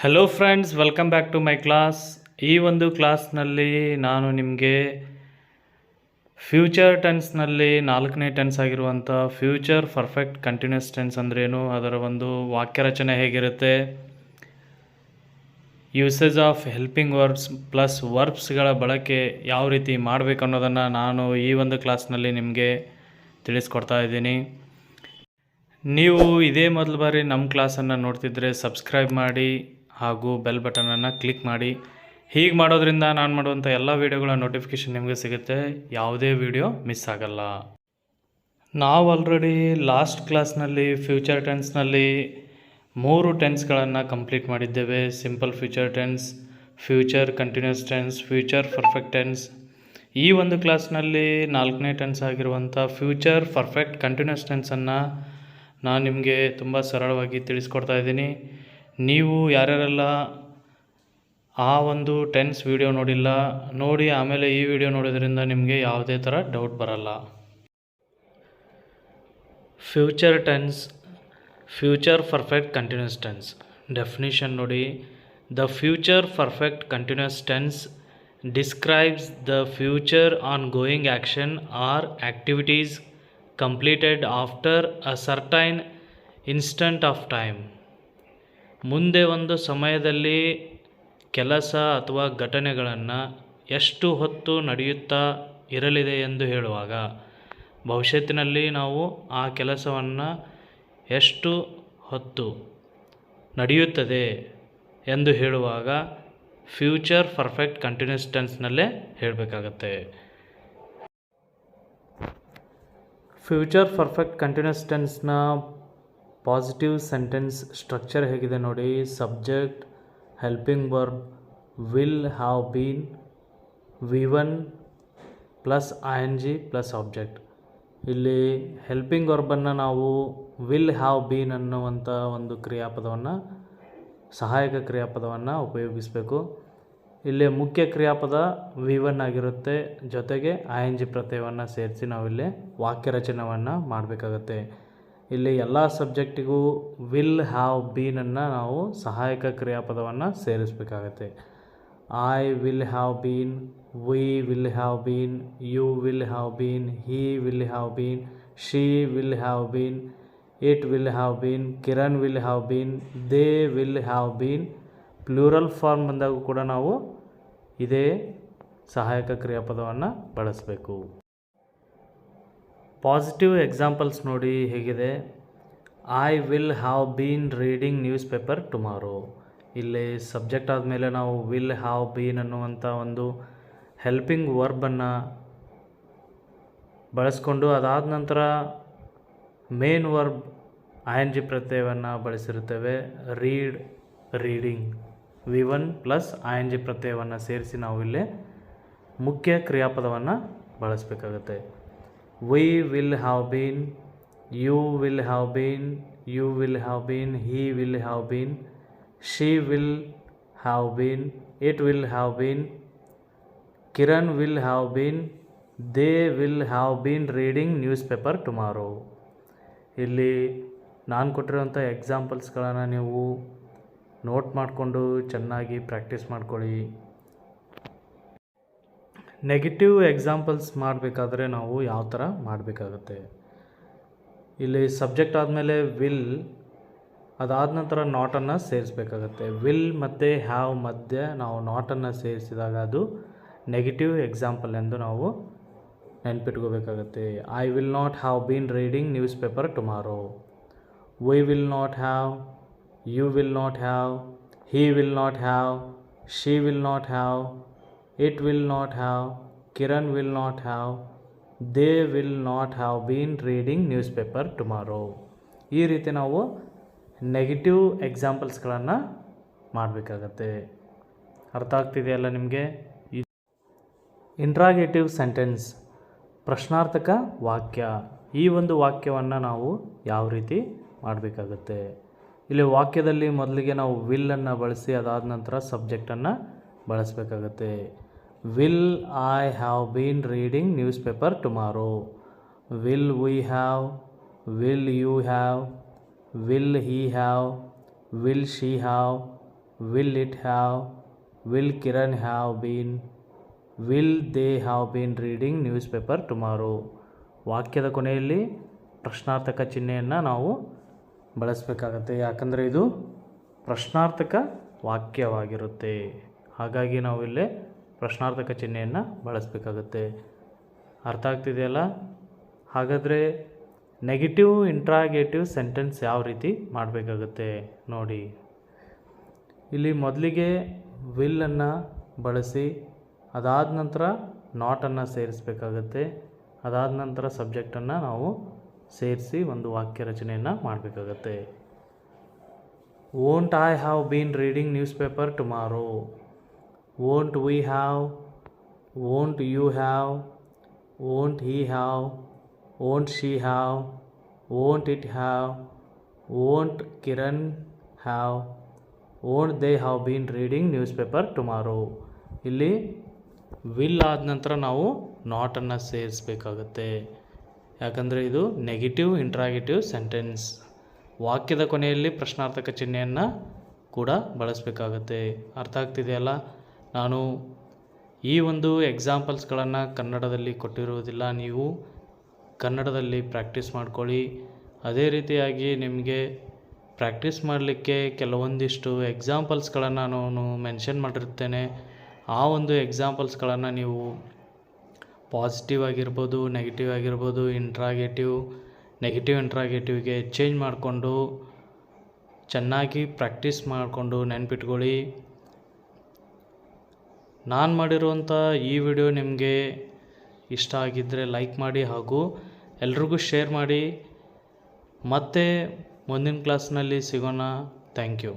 Hello friends, welcome back to my class. ಈ ಒಂದು ಕ್ಲಾಸ್ನಲ್ಲಿ ನಾನು ನಿಮಗೆ ಫ್ಯೂಚರ್ ಟೆನ್ಸ್ನಲ್ಲಿ 4ನೇ ಟೆನ್ಸ್ ಆಗಿರುವಂಥ ಫ್ಯೂಚರ್ ಪರ್ಫೆಕ್ಟ್ ಕಂಟಿನ್ಯೂಸ್ ಟೆನ್ಸ್ ಅಂದ್ರೇನು, ಅದರ ಒಂದು ವಾಕ್ಯ ರಚನೆ ಹೇಗಿರುತ್ತೆ, usage of helping verbs plus ವರ್ಬ್ಸ್ಗಳ ಬಳಕೆ ಯಾವ ರೀತಿ ಮಾಡಬೇಕು ಅನ್ನೋದನ್ನು ನಾನು ಈ ಒಂದು ಕ್ಲಾಸ್ನಲ್ಲಿ ನಿಮಗೆ ತಿಳಿಸ್ಕೊಡ್ತಾ ಇದ್ದೀನಿ. ನೀವು ಇದೇ ಮೊದಲ ಬಾರಿ ನಮ್ಮ ಕ್ಲಾಸನ್ನು ನೋಡ್ತಿದ್ರೆ ಸಬ್ಸ್ಕ್ರೈಬ್ ಮಾಡಿ ಹಾಗೂ ಬೆಲ್ ಬಟನನ್ನು ಕ್ಲಿಕ್ ಮಾಡಿ. ಹೀಗೆ ಮಾಡೋದ್ರಿಂದ ನಾನು ಮಾಡುವಂಥ ಎಲ್ಲ ವೀಡಿಯೋಗಳ ನೋಟಿಫಿಕೇಷನ್ ನಿಮಗೆ ಸಿಗುತ್ತೆ, ಯಾವುದೇ ವಿಡಿಯೋ ಮಿಸ್ ಆಗಲ್ಲ. ನಾವು ಆಲ್ರೆಡಿ ಲಾಸ್ಟ್ ಕ್ಲಾಸ್ನಲ್ಲಿ ಫ್ಯೂಚರ್ ಟೆನ್ಸ್ನಲ್ಲಿ 3 ಟೆನ್ಸ್ಗಳನ್ನು ಕಂಪ್ಲೀಟ್ ಮಾಡಿದ್ದೇವೆ. Simple future tense, future continuous tense, future perfect tense. ಈ ಒಂದು ಕ್ಲಾಸ್ನಲ್ಲಿ 4ನೇ ಟೆನ್ಸ್ ಆಗಿರುವಂಥ ಫ್ಯೂಚರ್ ಪರ್ಫೆಕ್ಟ್ ಕಂಟಿನ್ಯೂಸ್ ಟೆನ್ಸನ್ನು ನಾನು ನಿಮಗೆ ತುಂಬ ಸರಳವಾಗಿ ತಿಳಿಸ್ಕೊಡ್ತಾ ಇದ್ದೀನಿ. ನೀವು ಯಾರ್ಯಾರೆಲ್ಲ ಆ ಒಂದು ಟೆನ್ಸ್ ವಿಡಿಯೋ ನೋಡಿಲ್ಲ, ನೋಡಿ ಆಮೇಲೆ ಈ ವಿಡಿಯೋ ನೋಡೋದ್ರಿಂದ ನಿಮಗೆ ಯಾವುದೇ ಥರ ಡೌಟ್ ಬರಲ್ಲ. Future tense, future perfect continuous tense definition ನೋಡಿ. The future perfect continuous tense describes the future ongoing action or activities completed after a certain instant of time. ಮುಂದೆ ಒಂದು ಸಮಯದಲ್ಲಿ ಕೆಲಸ ಅಥವಾ ಘಟನೆಗಳನ್ನು ಎಷ್ಟು ಹೊತ್ತು ನಡೆಯುತ್ತಾ ಇರಲಿದೆ ಎಂದು ಹೇಳುವಾಗ, ಭವಿಷ್ಯತ್ತಿನಲ್ಲಿ ನಾವು ಆ ಕೆಲಸವನ್ನು ಎಷ್ಟು ಹೊತ್ತು ನಡೆಯುತ್ತದೆ ಎಂದು ಹೇಳುವಾಗ ಫ್ಯೂಚರ್ ಪರ್ಫೆಕ್ಟ್ ಕಂಟಿನ್ಯೂಸ್ ಟೆನ್ಸ್ನಲ್ಲೇ ಹೇಳಬೇಕಾಗತ್ತೆ. ಫ್ಯೂಚರ್ ಪರ್ಫೆಕ್ಟ್ ಕಂಟಿನ್ಯೂಸ್ ಟೆನ್ಸ್ನ ಪಾಸಿಟಿವ್ ಸೆಂಟೆನ್ಸ್ ಸ್ಟ್ರಕ್ಚರ್ ಹೇಗಿದೆ ನೋಡಿ. Subject, helping verb, will have been, V1 plus ING plus object. ಇಲ್ಲಿ ಹೆಲ್ಪಿಂಗ್ ವರ್ಬನ್ನು ನಾವು ವಿಲ್ ಹ್ಯಾವ್ ಬೀನ್ ಅನ್ನುವಂಥ ಒಂದು ಕ್ರಿಯಾಪದವನ್ನು, ಸಹಾಯಕ ಕ್ರಿಯಾಪದವನ್ನು ಉಪಯೋಗಿಸಬೇಕು. ಇಲ್ಲಿ ಮುಖ್ಯ ಕ್ರಿಯಾಪದ V1 ಆಗಿರುತ್ತೆ, ಜೊತೆಗೆ ING ಪ್ರತ್ಯಯವನ್ನು ಸೇರಿಸಿ ನಾವಿಲ್ಲಿ ವಾಕ್ಯ ರಚನೆಯನ್ನು ಮಾಡಬೇಕಾಗತ್ತೆ. ಇಲ್ಲಿ ಎಲ್ಲ ಸಬ್ಜೆಕ್ಟಿಗೂ ವಿಲ್ ಹ್ಯಾವ್ ಬೀನನ್ನು ನಾವು ಸಹಾಯಕ ಕ್ರಿಯಾಪದವನ್ನು ಸೇರಿಸಬೇಕಾಗತ್ತೆ. I will have been, we will have been, you will have been, he will have been, she will have been, it will have been, Kiran will have been, they will have been. Plural form ಬಂದಾಗೂ ಕೂಡ ನಾವು ಇದೇ ಸಹಾಯಕ ಕ್ರಿಯಾಪದವನ್ನು ಬಳಸಬೇಕು. Positive examples ನೋಡಿ ಹೇಗಿದೆ. I will have been reading news paper tomorrow. ಇಲ್ಲಿ subject ಆದಮೇಲೆ ನಾವು ವಿಲ್ ಹ್ಯಾವ್ ಬೀನ್ ಅನ್ನುವಂಥ ಒಂದು ಹೆಲ್ಪಿಂಗ್ ವರ್ಬನ್ನು ಬಳಸ್ಕೊಂಡು, ಅದಾದ ನಂತರ ಮೇನ್ ವರ್ಬ್ ING ಪ್ರತ್ಯಯವನ್ನು ಬಳಸಿರುತ್ತೇವೆ. Read, reading, V1 plus ING ಪ್ರತ್ಯಯವನ್ನು ಸೇರಿಸಿ ನಾವು ಇಲ್ಲಿ ಮುಖ್ಯ ಕ್ರಿಯಾಪದವನ್ನು ಬಳಸಬೇಕಾಗುತ್ತೆ. We will have been, you will have been, you will have been, he will have been, she will have been, it will have been, Kiran will have been, they will have been reading news paper tomorrow. ಇಲ್ಲಿ ನಾನು ಕೊಟ್ಟಿರೋಂಥ ಎಕ್ಸಾಂಪಲ್ಸ್ಗಳನ್ನು ನೀವು note ಮಾಡಿಕೊಂಡು ಚೆನ್ನಾಗಿ practice ಮಾಡ್ಕೊಳ್ಳಿ. Negative examples ಮಾಡಬೇಕಾದ್ರೆ ನಾವು ಯಾವ ಥರ ಮಾಡಬೇಕಾಗತ್ತೆ. ಇಲ್ಲಿ ಸಬ್ಜೆಕ್ಟ್ ಆದಮೇಲೆ ವಿಲ್, ಅದಾದ ನಂತರ ನಾಟನ್ನು ಸೇರಿಸಬೇಕಾಗತ್ತೆ. ವಿಲ್ ಮತ್ತು ಹ್ಯಾವ್ ಮಧ್ಯೆ ನಾವು ನಾಟನ್ನು ಸೇರಿಸಿದಾಗ ಅದು ನೆಗೆಟಿವ್ ಎಕ್ಸಾಂಪಲ್ ಎಂದು ನಾವು ನೆನ್ಪಿಟ್ಕೋಬೇಕಾಗತ್ತೆ. I will not have been reading news paper tomorrow. We will not have, you will not have, he will not have, she will not have, it will not have, Kiran will not have, they will not have been reading newspaper tomorrow. ಈ ರೀತಿ ನಾವು negative ಎಕ್ಸಾಂಪಲ್ಸ್ಗಳನ್ನು ಮಾಡಬೇಕಾಗತ್ತೆ. ಅರ್ಥ ಆಗ್ತಿದೆಯಲ್ಲ ನಿಮಗೆ? Interrogative sentence, ಪ್ರಶ್ನಾರ್ಥಕ ವಾಕ್ಯ. ಈ ಒಂದು ವಾಕ್ಯವನ್ನು ನಾವು ಯಾವ ರೀತಿ ಮಾಡಬೇಕಾಗತ್ತೆ. ಇಲ್ಲಿ ವಾಕ್ಯದಲ್ಲಿ ಮೊದಲಿಗೆ ನಾವು ವಿಲ್ಲನ್ನು ಬಳಸಿ ಅದಾದ ನಂತರ ಸಬ್ಜೆಕ್ಟನ್ನು ಬಳಸಬೇಕಾಗತ್ತೆ. Will I have been reading news paper tomorrow. Will we have, will you have, will he have, will she have, will it have, will Kiran have been, will they have been reading news paper tomorrow. ವಾಕ್ಯದ ಕೊನೆಯಲ್ಲಿ ಪ್ರಶ್ನಾರ್ಥಕ ಚಿಹ್ನೆಯನ್ನು ನಾವು ಬಳಸಬೇಕಾಗತ್ತೆ, ಯಾಕಂದರೆ ಇದು ಪ್ರಶ್ನಾರ್ಥಕ ವಾಕ್ಯವಾಗಿರುತ್ತೆ. ಹಾಗಾಗಿ ನಾವು ಇಲ್ಲೇ ಪ್ರಶ್ನಾರ್ಥಕ ಚಿಹ್ನೆಯನ್ನು ಬಳಸಬೇಕಾಗತ್ತೆ. ಅರ್ಥ ಆಗ್ತಿದೆಯಲ್ಲ? ಹಾಗಾದರೆ ನೆಗೆಟಿವ್ ಇಂಟ್ರಾಗೇಟಿವ್ ಸೆಂಟೆನ್ಸ್ ಯಾವ ರೀತಿ ಮಾಡಬೇಕಾಗುತ್ತೆ ನೋಡಿ. ಇಲ್ಲಿ ಮೊದಲಿಗೆ ವಿಲ್ಲನ್ನು ಬಳಸಿ ಅದಾದ ನಂತರ ನಾಟನ್ನು ಸೇರಿಸಬೇಕಾಗತ್ತೆ. ಅದಾದ ನಂತರ ಸಬ್ಜೆಕ್ಟನ್ನು ನಾವು ಸೇರಿಸಿ ಒಂದು ವಾಕ್ಯ ರಚನೆಯನ್ನು ಮಾಡಬೇಕಾಗತ್ತೆ. Won't I have been reading news paper tomorrow, won't we have, won't you have, won't he have, won't she have, won't it have, won't Kiran have, won't they have been reading news paper tomorrow. ಇಲ್ಲಿ will ಆದ ನಂತರ ನಾವು ನಾಟನ್ನು ಸೇರಿಸಬೇಕಾಗತ್ತೆ, ಯಾಕಂದರೆ ಇದು negative interrogative sentence. ವಾಕ್ಯದ ಕೊನೆಯಲ್ಲಿ ಪ್ರಶ್ನಾರ್ಥಕ ಚಿಹ್ನೆಯನ್ನು ಕೂಡ ಬಳಸಬೇಕಾಗತ್ತೆ. ಅರ್ಥ ಆಗ್ತಿದೆಯಲ್ಲ? ನಾನು ಈ ಒಂದು ಎಕ್ಸಾಂಪಲ್ಸ್ಗಳನ್ನು ಕನ್ನಡದಲ್ಲಿ ಕೊಟ್ಟಿರುವುದಿಲ್ಲ, ನೀವು ಕನ್ನಡದಲ್ಲಿ ಪ್ರಾಕ್ಟೀಸ್ ಮಾಡ್ಕೊಳ್ಳಿ. ಅದೇ ರೀತಿಯಾಗಿ ನಿಮಗೆ ಪ್ರಾಕ್ಟೀಸ್ ಮಾಡಲಿಕ್ಕೆ ಕೆಲವೊಂದಿಷ್ಟು ಎಕ್ಸಾಂಪಲ್ಸ್ಗಳನ್ನು ನಾನು ಮೆನ್ಷನ್ ಮಾಡಿರ್ತೇನೆ. ಆ ಒಂದು ಎಕ್ಸಾಂಪಲ್ಸ್ಗಳನ್ನು ನೀವು ಪಾಸಿಟಿವ್ ಆಗಿರ್ಬೋದು, ನೆಗೆಟಿವ್ ಆಗಿರ್ಬೋದು, ನೆಗೆಟಿವ್ ಇಂಟ್ರಾಗೇಟಿವ್ಗೆ ಚೇಂಜ್ ಮಾಡಿಕೊಂಡು ಚೆನ್ನಾಗಿ ಪ್ರಾಕ್ಟೀಸ್ ಮಾಡಿಕೊಂಡು ನೆನ್ಪಿಟ್ಕೊಳ್ಳಿ. ನಾನು ಮಾಡಿರುವಂಥ ಈ ವಿಡಿಯೋ ನಿಮಗೆ ಇಷ್ಟ ಆಗಿದ್ದರೆ ಲೈಕ್ ಮಾಡಿ ಹಾಗೂ ಎಲ್ರಿಗೂ ಶೇರ್ ಮಾಡಿ. ಮತ್ತೆ ಮುಂದಿನ ಕ್ಲಾಸ್ನಲ್ಲಿ ಸಿಗೋಣ. Thank you.